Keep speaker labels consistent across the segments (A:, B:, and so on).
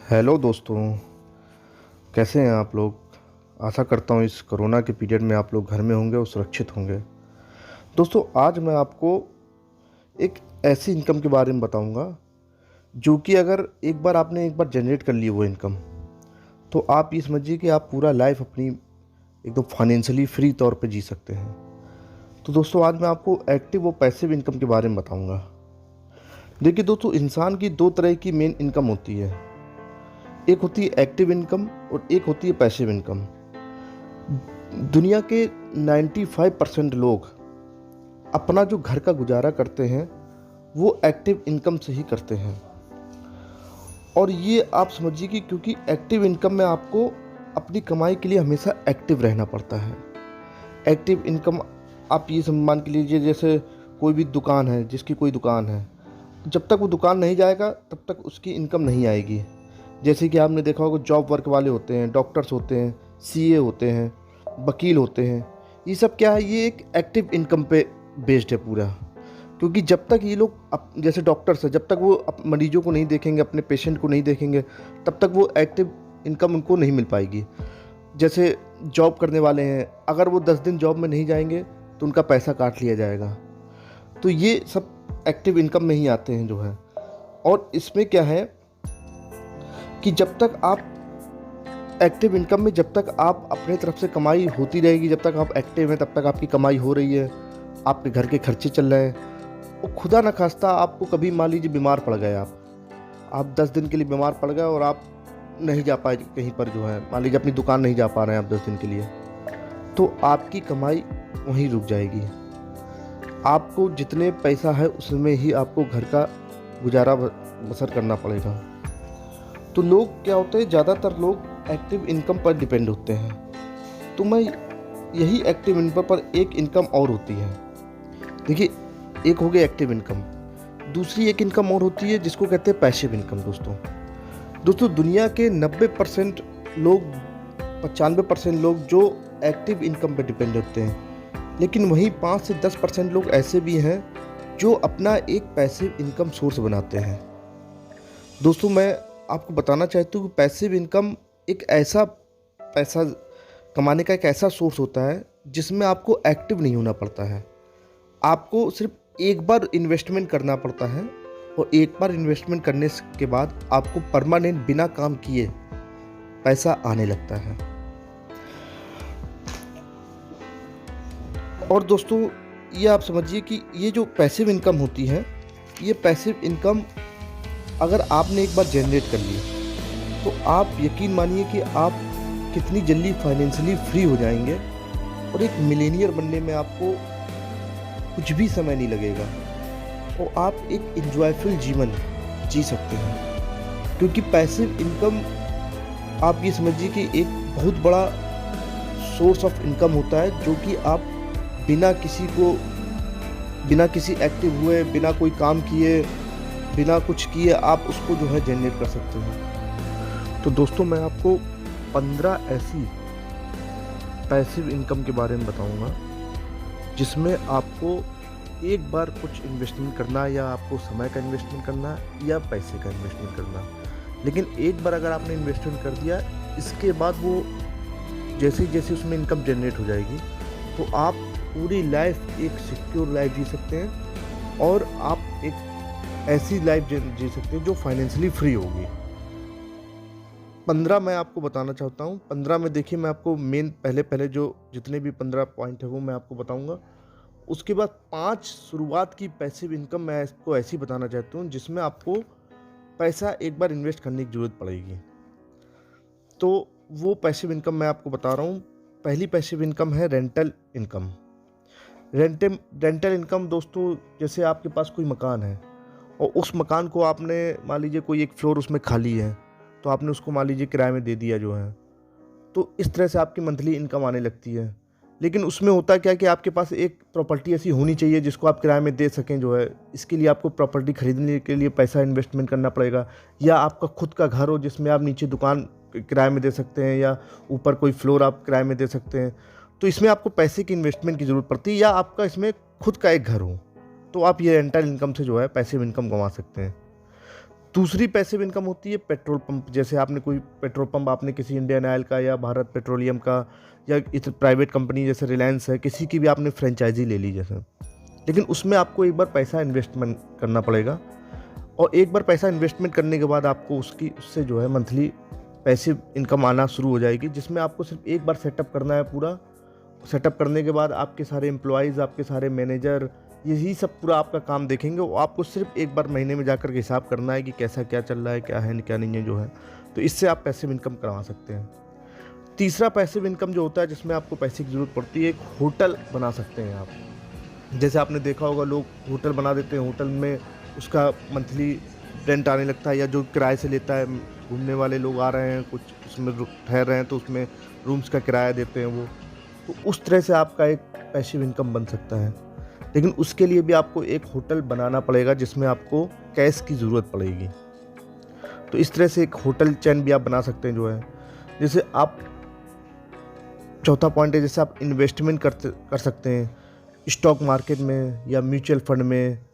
A: Hello दोस्तों, कैसे हैं आप लोग। आशा करता हूँ इस कोरोना के पीरियड में आप लोग घर में होंगे और सुरक्षित होंगे। दोस्तों, आज मैं आपको एक ऐसी इनकम के बारे में बताऊंगा जो कि अगर एक बार जनरेट कर ली वो इनकम, तो आप ये समझिए कि आप पूरा लाइफ अपनी एकदम फाइनेंशियली फ्री तौर पे जी सकते हैं। तो दोस्तों, आज मैं आपको एक्टिव और पैसिव इनकम के बारे में बताऊंगा। देखिए दोस्तों, इंसान की दो तरह की मेन इनकम होती है। एक होती है एक्टिव इनकम और एक होती है पैसिव इनकम। दुनिया के 95% लोग अपना जो घर का गुजारा करते हैं वो एक्टिव इनकम से ही करते हैं। और ये आप समझिए कि क्योंकि एक्टिव इनकम में आपको अपनी कमाई के लिए हमेशा एक्टिव रहना पड़ता है। एक्टिव इनकम आप ये मान के लीजिए, जैसे कोई भी दुकान है, जिसकी कोई दुकान है, जब तक वो दुकान नहीं जाएगा तब तक उसकी इनकम नहीं आएगी। जैसे कि आपने देखा होगा, जॉब वर्क वाले होते हैं, डॉक्टर्स होते हैं, सीए होते हैं, वकील होते हैं। ये सब क्या है, ये एक एक्टिव इनकम पे बेस्ड है पूरा। क्योंकि जब तक ये लोग जैसे डॉक्टर्स है, जब तक वो मरीजों को नहीं देखेंगे, अपने पेशेंट को नहीं देखेंगे, तब तक वो एक्टिव इनकम उनको नहीं मिल पाएगी। जैसे जॉब करने वाले हैं, अगर वो 10 दिन जॉब में नहीं जाएंगे तो उनका पैसा काट लिया जाएगा। तो ये सब एक्टिव इनकम में ही आते हैं जो है। और इसमें क्या है कि जब तक आप एक्टिव इनकम में, जब तक आप अपने तरफ से कमाई होती रहेगी, जब तक आप एक्टिव हैं तब तक आपकी कमाई हो रही है, आपके घर के खर्चे चल रहे हैं। और खुदा न खास्ता आपको कभी मान लीजिए बीमार पड़ गए, आप 10 दिन के लिए बीमार पड़ गए और आप नहीं जा पाए कहीं पर जो है, मान लीजिए अपनी दुकान नहीं जा पा रहे हैं आप 10 दिन के लिए, तो आपकी कमाई वहीं रुक जाएगी। आपको जितने पैसा है उसमें ही आपको घर का गुजारा बसर करना पड़ेगा। तो लोग क्या होते हैं, ज़्यादातर लोग एक्टिव इनकम पर डिपेंड होते हैं। तो मैं यही एक्टिव इनकम पर एक इनकम और होती है। देखिए, एक हो गई एक्टिव इनकम, दूसरी एक इनकम और होती है जिसको कहते हैं पैसिव इनकम। दोस्तों दुनिया के 90% लोग, 95% लोग जो एक्टिव इनकम पर डिपेंड होते हैं, लेकिन वहीं 5 से 10% लोग ऐसे भी हैं जो अपना एक पैसिव इनकम सोर्स बनाते हैं। दोस्तों, मैं आपको बताना चाहता हूँ कि पैसिव इनकम एक ऐसा पैसा कमाने का एक ऐसा सोर्स होता है जिसमें आपको एक्टिव नहीं होना पड़ता है। आपको सिर्फ एक बार इन्वेस्टमेंट करना पड़ता है और एक बार इन्वेस्टमेंट करने के बाद आपको परमानेंट बिना काम किए पैसा आने लगता है। और दोस्तों, ये आप समझिए कि ये जो पैसिव इनकम होती है, ये पैसिव इनकम अगर आपने एक बार जनरेट कर ली तो आप यकीन मानिए कि आप कितनी जल्दी फाइनेंशियली फ्री हो जाएंगे और एक मिलेनियर बनने में आपको कुछ भी समय नहीं लगेगा और आप एक एंजॉयफुल जीवन जी सकते हैं। क्योंकि पैसिव इनकम आप ये समझिए कि एक बहुत बड़ा सोर्स ऑफ इनकम होता है, जो कि आप बिना किसी एक्टिव हुए, बिना कोई काम किए, बिना कुछ किए आप उसको जो है जनरेट कर सकते हैं। तो दोस्तों, मैं आपको 15 ऐसी पैसिव इनकम के बारे में बताऊंगा जिसमें आपको एक बार कुछ इन्वेस्टमेंट करना, या आपको समय का इन्वेस्टमेंट करना या पैसे का इन्वेस्टमेंट करना। लेकिन एक बार अगर आपने इन्वेस्टमेंट कर दिया, इसके बाद वो जैसे जैसे उसमें इनकम जनरेट हो जाएगी तो आप पूरी लाइफ एक सिक्योर लाइफ जी सकते हैं और आप एक ऐसी लाइफ जी सकते हैं जो फाइनेंशियली फ्री होगी। 15 मैं आपको बताना चाहता हूँ। 15 में देखिए, मैं आपको मेन पहले जो जितने भी 15 पॉइंट है वो मैं आपको बताऊँगा। उसके बाद 5 शुरुआत की पैसिव इनकम मैं इसको ऐसी बताना चाहता हूँ जिसमें आपको पैसा एक बार इन्वेस्ट करने की ज़रूरत पड़ेगी। तो वो पैसिव इनकम मैं आपको बता रहा हूँ। पहली पैसिव इनकम है रेंटल इनकम। रेंटल इनकम दोस्तों, जैसे आपके पास कोई मकान है और उस मकान को आपने मान लीजिए कोई एक फ्लोर उसमें खाली है, तो आपने उसको मान लीजिए किराए में दे दिया जो है, तो इस तरह से आपकी मंथली इनकम आने लगती है। लेकिन उसमें होता क्या है कि आपके पास एक प्रॉपर्टी ऐसी होनी चाहिए जिसको आप किराए में दे सकें जो है। इसके लिए आपको प्रॉपर्टी खरीदने के लिए पैसा इन्वेस्टमेंट करना पड़ेगा, या आपका खुद का घर हो जिसमें आप नीचे दुकान किराए में दे सकते हैं या ऊपर कोई फ्लोर आप किराए में दे सकते हैं। तो इसमें आपको पैसे की इन्वेस्टमेंट की ज़रूरत पड़ती है, या आपका इसमें खुद का एक घर हो, तो आप ये रेंटल इनकम से जो है पैसिव इनकम कमा सकते हैं। दूसरी पैसिव इनकम होती है पेट्रोल पंप। जैसे आपने कोई पेट्रोल पंप, आपने किसी इंडियन ऑयल का या भारत पेट्रोलियम का या इस प्राइवेट कंपनी जैसे रिलायंस है, किसी की भी आपने फ्रेंचाइजी ले ली जैसे, लेकिन उसमें आपको एक बार पैसा इन्वेस्टमेंट करना पड़ेगा, और एक बार पैसा इन्वेस्टमेंट करने के बाद आपको उससे जो है मंथली पैसिव इनकम आना शुरू हो जाएगी, जिसमें आपको सिर्फ एक बार सेटअप करना है। पूरा सेटअप करने के बाद आपके सारे एम्प्लॉयज़, आपके सारे मैनेजर, यही सब पूरा आपका काम देखेंगे। वो आपको सिर्फ एक बार महीने में जाकर के हिसाब करना है कि कैसा क्या चल रहा है, क्या है क्या नहीं है जो है। तो इससे आप पैसिव इनकम करवा सकते हैं। तीसरा पैसिव इनकम जो होता है, जिसमें आपको पैसे की ज़रूरत पड़ती है, एक होटल बना सकते हैं आप। जैसे आपने देखा होगा, लोग होटल बना देते हैं, होटल में उसका मंथली रेंट आने लगता है, या जो किराए से लेता है, घूमने वाले लोग आ रहे हैं, कुछ उसमें ठहर रहे हैं तो उसमें रूम्स का किराया देते हैं वो। तो उस तरह से आपका एक पैसिव इनकम बन सकता है। लेकिन उसके लिए भी आपको एक होटल बनाना पड़ेगा, जिसमें आपको कैश की ज़रूरत पड़ेगी। तो इस तरह से एक होटल चेन भी आप बना सकते हैं जो है। जैसे आप, चौथा पॉइंट है, जैसे आप इन्वेस्टमेंट कर सकते हैं स्टॉक मार्केट में या म्यूचुअल फंड में।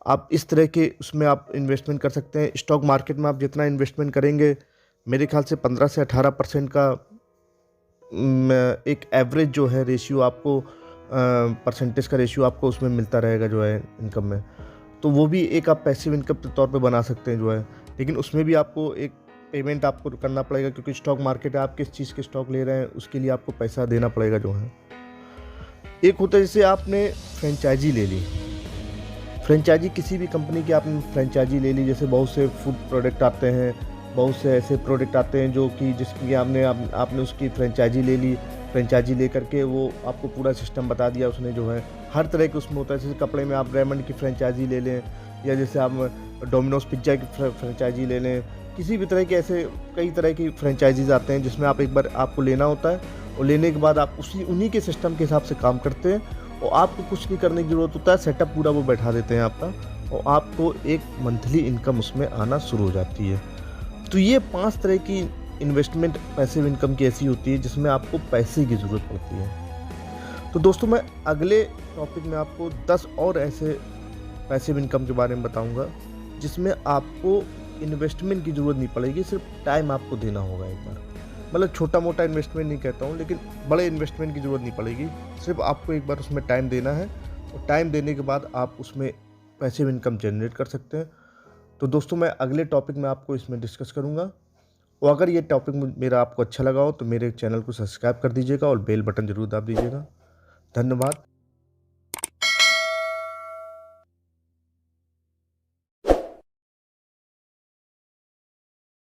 A: आप इस तरह के उसमें आप इन्वेस्टमेंट कर सकते हैं। स्टॉक मार्केट में आप जितना इन्वेस्टमेंट करेंगे, मेरे ख्याल से 15 से 18% का एक एवरेज जो है रेशियो आपको, परसेंटेज का रेशियो आपको उसमें मिलता रहेगा जो है इनकम में। तो वो भी एक आप पैसिव इनकम के तौर पे बना सकते हैं जो है। लेकिन उसमें भी आपको एक पेमेंट आपको करना पड़ेगा, क्योंकि स्टॉक मार्केट है, आप किस चीज़ के स्टॉक ले रहे हैं उसके लिए आपको पैसा देना पड़ेगा जो है। एक होता है जैसे आपने फ्रेंचाइजी ले ली, फ्रेंचाइजी किसी भी कंपनी की आपने फ्रेंचाइजी ले ली। जैसे बहुत से फूड प्रोडक्ट आते हैं, बहुत से ऐसे प्रोडक्ट आते हैं जो कि जिसकी आपने उसकी फ्रेंचाइजी ले ली। फ्रेंचाइजी ले करके वो आपको पूरा सिस्टम बता दिया उसने जो है। हर तरह के उसमें होता है। जैसे कपड़े में आप रेमंड की फ्रेंचाइजी ले लें, या जैसे आप डोमिनोज पिज्ज़ा की फ्रेंचाइजी ले लें। किसी भी तरह के ऐसे कई तरह की फ्रेंचाइजीज आते हैं, जिसमें आप एक बार आपको लेना होता है, और लेने के बाद आप उन्हीं के सिस्टम के हिसाब से काम करते हैं, और आपको कुछ नहीं करने की ज़रूरत होता है। सेटअप पूरा वो बैठा देते हैं आपका, और आपको एक मंथली इनकम उसमें आना शुरू हो जाती है। तो ये 5 तरह की इन्वेस्टमेंट पैसिव इनकम की ऐसी होती है जिसमें आपको पैसे की ज़रूरत पड़ती है। तो दोस्तों, मैं अगले टॉपिक में आपको 10 और ऐसे पैसिव इनकम के बारे में बताऊंगा, जिसमें आपको इन्वेस्टमेंट की ज़रूरत नहीं पड़ेगी, सिर्फ टाइम आपको देना होगा एक बार। मतलब छोटा मोटा इन्वेस्टमेंट नहीं कहता हूँ, लेकिन बड़े इन्वेस्टमेंट की ज़रूरत नहीं पड़ेगी। सिर्फ आपको एक बार उसमें टाइम देना है, और टाइम देने के बाद आप उसमें पैसिव इनकम जनरेट कर सकते हैं। तो दोस्तों, मैं अगले टॉपिक में आपको इसमें डिस्कस करूँगा। और अगर ये टॉपिक मेरा आपको अच्छा लगा हो तो मेरे चैनल को सब्सक्राइब कर दीजिएगा, और बेल बटन ज़रूर दबा दीजिएगा। धन्यवाद।